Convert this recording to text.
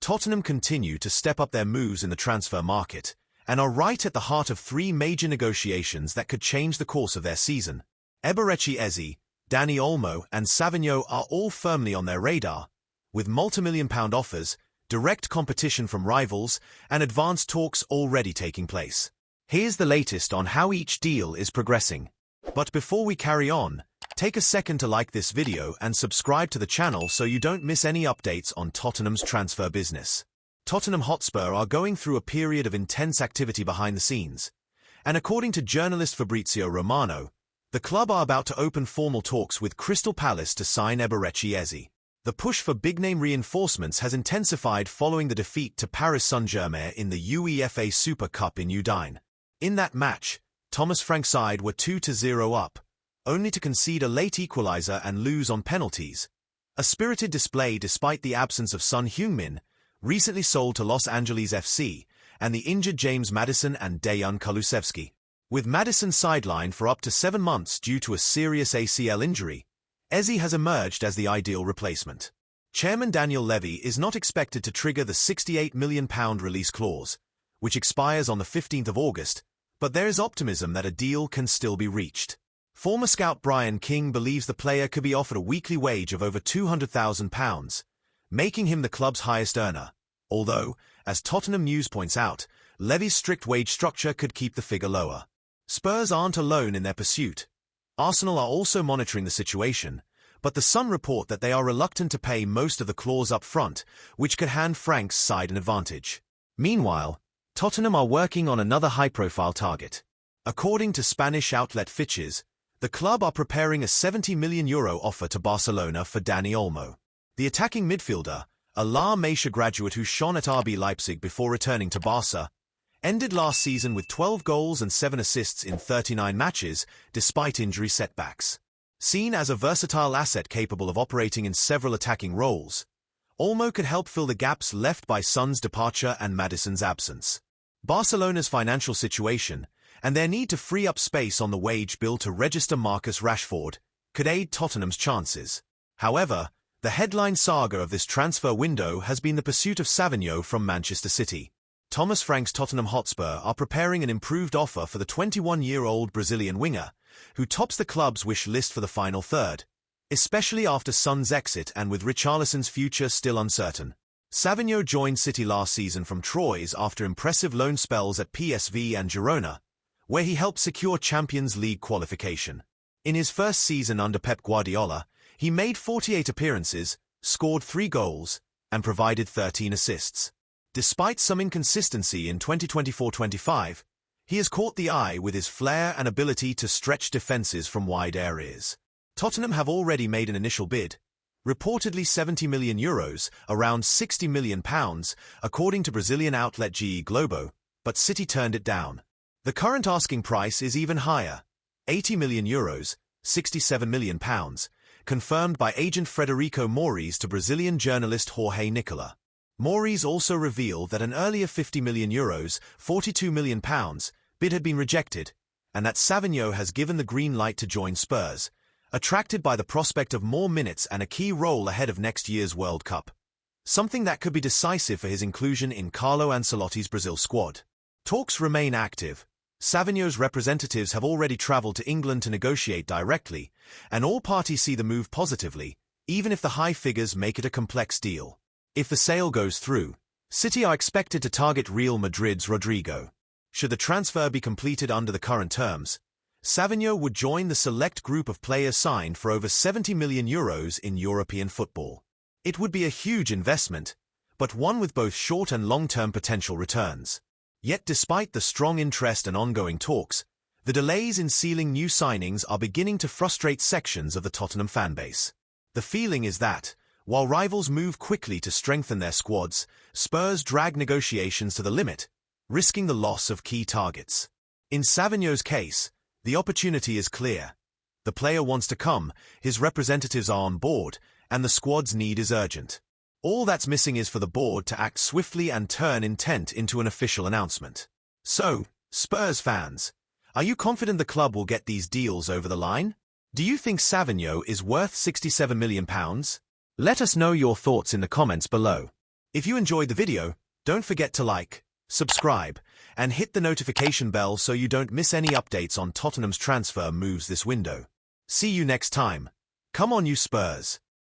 Tottenham continue to step up their moves in the transfer market and are right at the heart of three major negotiations that could change the course of their season. Eberéchi Ézze, Dani Olmo and Savinho are all firmly on their radar, with multi-million-pound offers, direct competition from rivals, and advanced talks already taking place. Here's the latest on how each deal is progressing. But before we carry on, take a second to like this video and subscribe to the channel so you don't miss any updates on Tottenham's transfer business. Tottenham Hotspur are going through a period of intense activity behind the scenes, and according to journalist Fabrizio Romano, the club are about to open formal talks with Crystal Palace to sign Eberechi Ézze. The push for big-name reinforcements has intensified following the defeat to Paris Saint-Germain in the UEFA Super Cup in Udine. In that match, Thomas Frank's side were 2-0 up, only to concede a late equaliser and lose on penalties. A spirited display despite the absence of Son Heung-min, recently sold to Los Angeles FC, and the injured James Maddison and Dejan Kulusevski. With Maddison sidelined for up to 7 months due to a serious ACL injury, Eze has emerged as the ideal replacement. Chairman Daniel Levy is not expected to trigger the £68 million release clause, which expires on the 15th of August, but there is optimism that a deal can still be reached. Former scout Brian King believes the player could be offered a weekly wage of over £200,000, making him the club's highest earner, although, as Tottenham News points out, Levy's strict wage structure could keep the figure lower. Spurs aren't alone in their pursuit. Arsenal are also monitoring the situation, but the Sun report that they are reluctant to pay most of the clause up front, which could hand Frank's side an advantage. Meanwhile, Tottenham are working on another high-profile target. According to Spanish outlet Fitches, the club are preparing a €70 million offer to Barcelona for Dani Olmo. The attacking midfielder, a La Masia graduate who shone at RB Leipzig before returning to Barca, ended last season with 12 goals and 7 assists in 39 matches, despite injury setbacks. Seen as a versatile asset capable of operating in several attacking roles, Olmo could help fill the gaps left by Son's departure and Maddison's absence. Barcelona's financial situation, and their need to free up space on the wage bill to register Marcus Rashford, could aid Tottenham's chances. However, the headline saga of this transfer window has been the pursuit of Savinho from Manchester City. Thomas Frank's Tottenham Hotspur are preparing an improved offer for the 21-year-old Brazilian winger, who tops the club's wish list for the final third, especially after Son's exit and with Richarlison's future still uncertain. Savinho joined City last season from Troyes after impressive loan spells at PSV and Girona, where he helped secure Champions League qualification. In his first season under Pep Guardiola, he made 48 appearances, scored 3 goals, and provided 13 assists. Despite some inconsistency in 2024-25, he has caught the eye with his flair and ability to stretch defences from wide areas. Tottenham have already made an initial bid, reportedly €70 million, around £60 million, according to Brazilian outlet GE Globo, but City turned it down. The current asking price is even higher, €80 million, £67 million, confirmed by agent Frederico Moraes to Brazilian journalist Jorge Nicola. Moraes also revealed that an earlier €50 million, £42 million, bid had been rejected, and that Savinho has given the green light to join Spurs, attracted by the prospect of more minutes and a key role ahead of next year's World Cup, something that could be decisive for his inclusion in Carlo Ancelotti's Brazil squad. Talks remain active. Savinho's representatives have already travelled to England to negotiate directly, and all parties see the move positively, even if the high figures make it a complex deal. If the sale goes through, City are expected to target Real Madrid's Rodrigo. Should the transfer be completed under the current terms, Savinho would join the select group of players signed for over €70 million in European football. It would be a huge investment, but one with both short and long-term potential returns. Yet despite the strong interest and ongoing talks, the delays in sealing new signings are beginning to frustrate sections of the Tottenham fanbase. The feeling is that, while rivals move quickly to strengthen their squads, Spurs drag negotiations to the limit, risking the loss of key targets. In Savinho's case, the opportunity is clear. The player wants to come, his representatives are on board, and the squad's need is urgent. All that's missing is for the board to act swiftly and turn intent into an official announcement. So, Spurs fans, are you confident the club will get these deals over the line? Do you think Savinho is worth £67 million? Let us know your thoughts in the comments below. If you enjoyed the video, don't forget to like, subscribe, and hit the notification bell so you don't miss any updates on Tottenham's transfer moves this window. See you next time. Come on, you Spurs.